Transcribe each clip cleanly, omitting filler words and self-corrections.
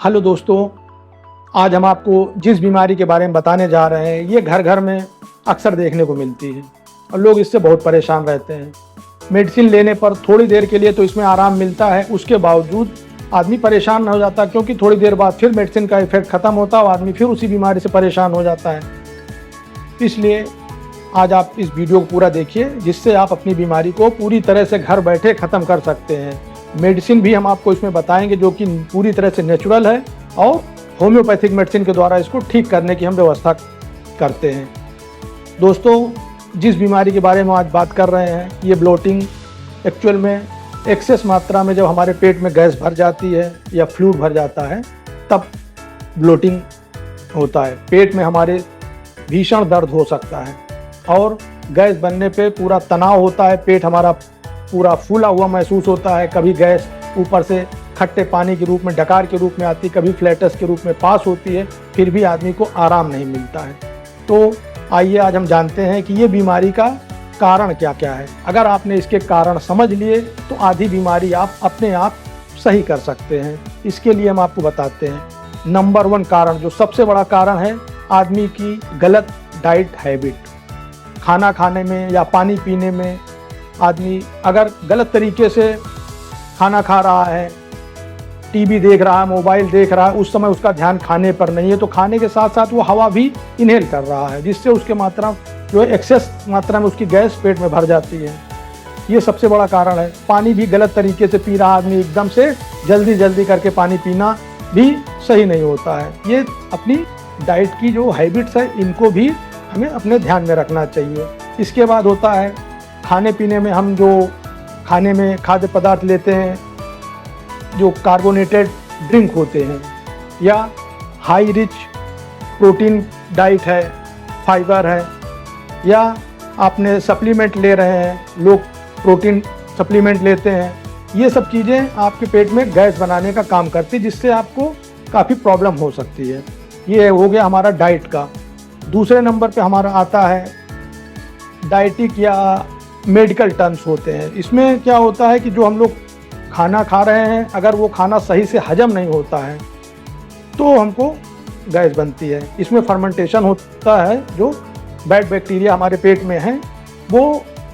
Hello दोस्तों, आज हम आपको जिस बीमारी के बारे में बताने जा रहे हैं ये घर घर में अक्सर देखने को मिलती है और लोग इससे बहुत परेशान रहते हैं। मेडिसिन लेने पर थोड़ी देर के लिए तो इसमें आराम मिलता है, उसके बावजूद आदमी परेशान हो जाता है क्योंकि थोड़ी देर बाद फिर मेडिसिन का इफेक्ट ख़त्म होता है और आदमी फिर उसी बीमारी से परेशान हो जाता है। इसलिए आज आप इस वीडियो को पूरा देखिए जिससे आप अपनी बीमारी को पूरी तरह से घर बैठे ख़त्म कर सकते हैं। मेडिसिन भी हम आपको इसमें बताएंगे जो कि पूरी तरह से नेचुरल है और होम्योपैथिक मेडिसिन के द्वारा इसको ठीक करने की हम व्यवस्था करते हैं। दोस्तों, जिस बीमारी के बारे में आज बात कर रहे हैं ये ब्लोटिंग, एक्चुअल में एक्सेस मात्रा में जब हमारे पेट में गैस भर जाती है या फ्लूइड भर जाता है तब ब्लोटिंग होता है। पेट में हमारे भीषण दर्द हो सकता है और गैस बनने पे पूरा तनाव होता है, पेट हमारा पूरा फूला हुआ महसूस होता है। कभी गैस ऊपर से खट्टे पानी के रूप में, डकार के रूप में आती, कभी फ्लैटस के रूप में पास होती है, फिर भी आदमी को आराम नहीं मिलता है। तो आइए आज हम जानते हैं कि ये बीमारी का कारण क्या क्या है। अगर आपने इसके कारण समझ लिए तो आधी बीमारी आप अपने आप सही कर सकते हैं। इसके लिए हम आपको बताते हैं। नंबर 1 कारण, जो सबसे बड़ा कारण है, आदमी की गलत डाइट हैबिट। खाना खाने में या पानी पीने में आदमी अगर गलत तरीके से खाना खा रहा है, टीवी देख रहा है, मोबाइल देख रहा है, उस समय उसका ध्यान खाने पर नहीं है, तो खाने के साथ साथ वो हवा भी इनहेल कर रहा है जिससे उसके मात्रा जो है एक्सेस मात्रा में उसकी गैस पेट में भर जाती है। ये सबसे बड़ा कारण है। पानी भी गलत तरीके से पी रहा आदमी, एकदम से जल्दी जल्दी करके पानी पीना भी सही नहीं होता है। ये अपनी डाइट की जो हैबिट्स है इनको भी हमें अपने ध्यान में रखना चाहिए। इसके बाद होता है खाने पीने में, हम जो खाने में खाद्य पदार्थ लेते हैं जो कार्बोनेटेड ड्रिंक होते हैं या हाई रिच प्रोटीन डाइट है, फाइबर है, या आपने सप्लीमेंट ले रहे हैं, लोग प्रोटीन सप्लीमेंट लेते हैं, ये सब चीज़ें आपके पेट में गैस बनाने का काम करती है जिससे आपको काफ़ी प्रॉब्लम हो सकती है। ये हो गया हमारा डाइट का। दूसरे नंबर पे हमारा आता है डाइटिक या मेडिकल टर्म्स होते हैं। इसमें क्या होता है कि जो हम लोग खाना खा रहे हैं, अगर वो खाना सही से हजम नहीं होता है तो हमको गैस बनती है। इसमें फर्मेंटेशन होता है, जो बैड बैक्टीरिया हमारे पेट में हैं वो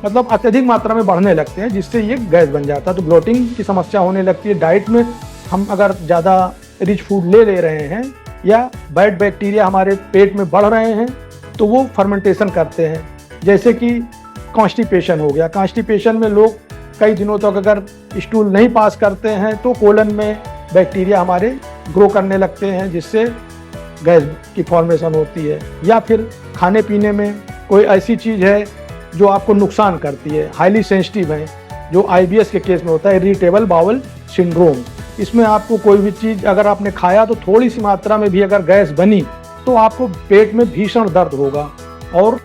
मतलब अत्यधिक मात्रा में बढ़ने लगते हैं जिससे ये गैस बन जाता है, तो ब्लोटिंग की समस्या होने लगती है। डाइट में हम अगर ज़्यादा रिच फूड ले रहे हैं या बैड बैक्टीरिया हमारे पेट में बढ़ रहे हैं तो वो फर्मेंटेशन करते हैं। जैसे कि कॉन्स्टिपेशन हो गया। कॉन्स्टिपेशन में लोग कई दिनों तक अगर स्टूल नहीं पास करते हैं तो कोलन में बैक्टीरिया हमारे ग्रो करने लगते हैं जिससे गैस की फॉर्मेशन होती है। या फिर खाने पीने में कोई ऐसी चीज़ है जो आपको नुकसान करती है, हाईली सेंसिटिव है, जो IBS के केस में होता है, इरिटेबल बाउल सिंड्रोम। इसमें आपको कोई भी चीज़ अगर आपने खाया तो थोड़ी सी मात्रा में भी अगर गैस बनी तो आपको पेट में भीषण दर्द होगा और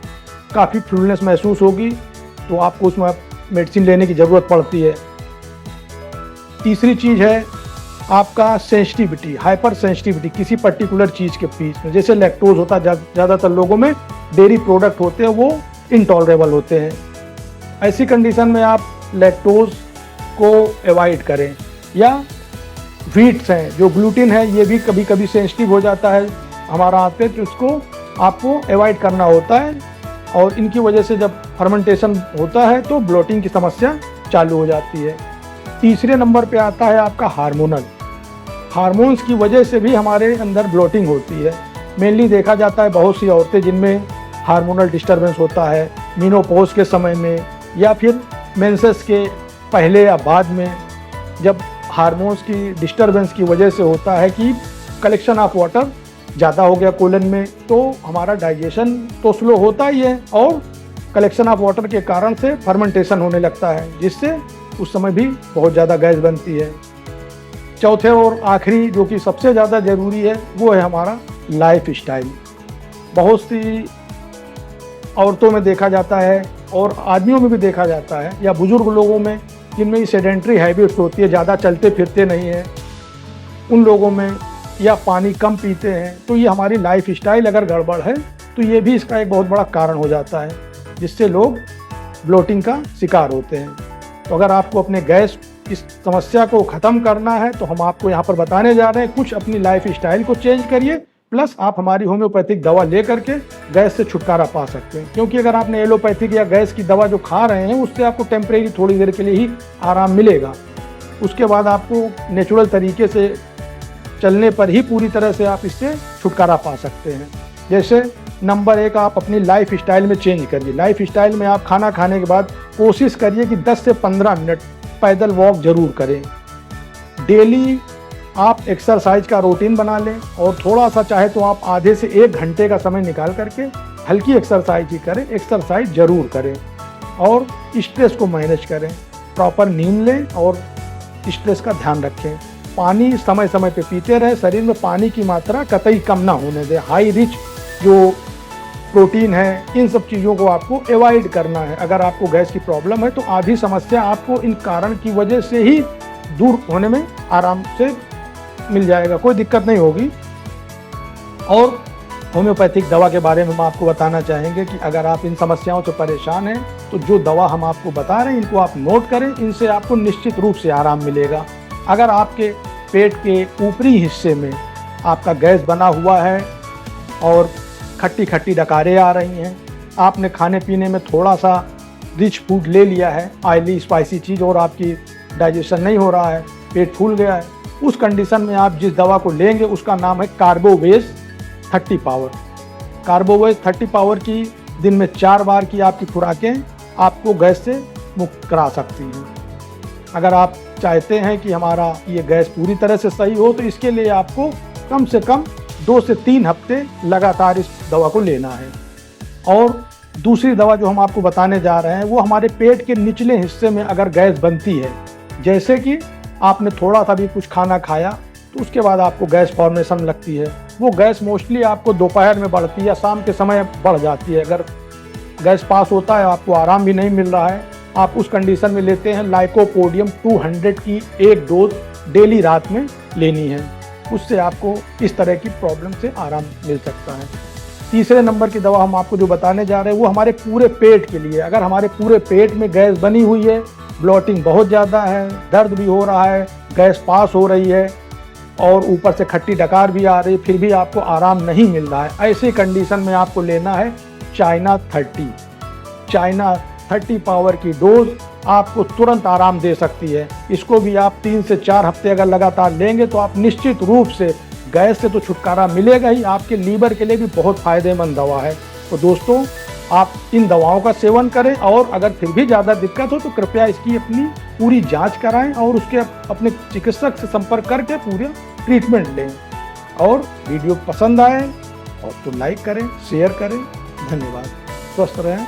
काफ़ी फ्लूनेस महसूस होगी, तो आपको उसमें मेडिसिन लेने की ज़रूरत पड़ती है। तीसरी चीज़ है आपका सेंसिटिविटी, हाइपर सेंसिटिविटी किसी पर्टिकुलर चीज़ के बीच में। जैसे लैक्टोज होता है, ज़्यादातर लोगों में डेयरी प्रोडक्ट होते हैं वो इंटॉलरेबल होते हैं। ऐसी कंडीशन में आप लैक्टोज को अवॉइड करें। या व्हीट्स हैं जो ग्लूटिन है, ये भी कभी कभी सेंसिटिव हो जाता है हमारा हाथ पे, तो उसको आपको अवॉइड करना होता है और इनकी वजह से जब फर्मेंटेशन होता है तो ब्लोटिंग की समस्या चालू हो जाती है। तीसरे नंबर पे आता है आपका हार्मोनल। हार्मोन्स की वजह से भी हमारे अंदर ब्लोटिंग होती है। मेनली देखा जाता है बहुत सी औरतें जिनमें हार्मोनल डिस्टर्बेंस होता है मेनोपॉज के समय में या फिर मेंसेस के पहले या बाद में, जब हार्मोन्स की डिस्टर्बेंस की वजह से होता है कि कलेक्शन ऑफ वाटर ज़्यादा हो गया कोलन में, तो हमारा डाइजेशन तो स्लो होता ही है और कलेक्शन ऑफ वाटर के कारण से फर्मेंटेशन होने लगता है जिससे उस समय भी बहुत ज़्यादा गैस बनती है। चौथे और आखिरी जो कि सबसे ज़्यादा ज़रूरी है वो है हमारा लाइफ स्टाइल। बहुत सी औरतों में देखा जाता है और आदमियों में भी देखा जाता है या बुज़ुर्ग लोगों में जिनमें ये सेडेंट्री हैबिट्स होती है, ज़्यादा चलते फिरते नहीं हैं उन लोगों में, या पानी कम पीते हैं, तो ये हमारी लाइफ स्टाइल अगर गड़बड़ है तो ये भी इसका एक बहुत बड़ा कारण हो जाता है जिससे लोग ब्लोटिंग का शिकार होते हैं। तो अगर आपको अपने गैस इस समस्या को ख़त्म करना है तो हम आपको यहाँ पर बताने जा रहे हैं कुछ अपनी लाइफ स्टाइल को चेंज करिए, प्लस आप हमारी होम्योपैथिक दवा ले करके गैस से छुटकारा पा सकते हैं। क्योंकि अगर आपने एलोपैथिक या गैस की दवा जो खा रहे हैं उससे आपको टेम्परेरी थोड़ी देर के लिए ही आराम मिलेगा, उसके बाद आपको नेचुरल तरीके से चलने पर ही पूरी तरह से आप इससे छुटकारा पा सकते हैं। जैसे नंबर 1, आप अपनी लाइफ स्टाइल में चेंज करिए। लाइफ स्टाइल में आप खाना खाने के बाद कोशिश करिए कि 10 से 15 मिनट पैदल वॉक जरूर करें। डेली आप एक्सरसाइज का रूटीन बना लें और थोड़ा सा चाहे तो आप आधे से 1 घंटे का समय निकाल करके हल्की एक्सरसाइज ही करें, एक्सरसाइज जरूर करें और स्ट्रेस को मैनेज करें। प्रॉपर नींद लें और स्ट्रेस का ध्यान रखें। पानी समय समय पे पीते रहें, शरीर में पानी की मात्रा कतई कम ना होने दें। हाई रिच जो प्रोटीन है, इन सब चीज़ों को आपको अवॉइड करना है। अगर आपको गैस की प्रॉब्लम है तो आधी समस्या आपको इन कारण की वजह से ही दूर होने में आराम से मिल जाएगा, कोई दिक्कत नहीं होगी। और होम्योपैथिक दवा के बारे में हम आपको बताना चाहेंगे कि अगर आप इन समस्याओं से परेशान हैं तो जो दवा हम आपको बता रहे हैं इनको आप नोट करें, इनसे आपको निश्चित रूप से आराम मिलेगा। अगर आपके पेट के ऊपरी हिस्से में आपका गैस बना हुआ है और खट्टी खट्टी डकारें आ रही हैं, आपने खाने पीने में थोड़ा सा रिच फूड ले लिया है, ऑयली स्पाइसी चीज़, और आपकी डाइजेशन नहीं हो रहा है, पेट फूल गया है, उस कंडीशन में आप जिस दवा को लेंगे उसका नाम है कार्बोवेज 30 पावर। कार्बोवेज 30 पावर की दिन में 4 बार की आपकी खुराकें आपको गैस से मुक्त करा सकती हैं। अगर आप चाहते हैं कि हमारा ये गैस पूरी तरह से सही हो तो इसके लिए आपको कम से कम 2 से 3 हफ्ते लगातार इस दवा को लेना है। और दूसरी दवा जो हम आपको बताने जा रहे हैं वो हमारे पेट के निचले हिस्से में अगर गैस बनती है, जैसे कि आपने थोड़ा सा भी कुछ खाना खाया तो उसके बाद आपको गैस फॉर्मेशन लगती है, वो गैस मोस्टली आपको दोपहर में बढ़ती है या शाम के समय बढ़ जाती है। अगर गैस पास होता है, आपको आराम भी नहीं मिल रहा है, आप उस कंडीशन में लेते हैं लाइकोपोडियम 200 की 1 डोज डेली रात में लेनी है, उससे आपको इस तरह की प्रॉब्लम से आराम मिल सकता है। तीसरे नंबर की दवा हम आपको जो बताने जा रहे हैं वो हमारे पूरे पेट के लिए। अगर हमारे पूरे पेट में गैस बनी हुई है, ब्लॉटिंग बहुत ज़्यादा है, दर्द भी हो रहा है, गैस पास हो रही है और ऊपर से खट्टी डकार भी आ रही है, फिर भी आपको आराम नहीं मिल रहा है, ऐसी कंडीशन में आपको लेना है चाइना 30 पावर की डोज आपको तुरंत आराम दे सकती है। इसको भी आप 3 से 4 हफ्ते अगर लगातार लेंगे तो आप निश्चित रूप से गैस से तो छुटकारा मिलेगा ही, आपके लीवर के लिए भी बहुत फ़ायदेमंद दवा है। तो दोस्तों, आप इन दवाओं का सेवन करें और अगर फिर भी ज़्यादा दिक्कत हो तो कृपया इसकी अपनी पूरी जांच कराएं और उसके अपने चिकित्सक से संपर्क करके पूरा ट्रीटमेंट लें। और वीडियो पसंद आए और तो लाइक करें, शेयर करें। धन्यवाद। स्वस्थ रहें।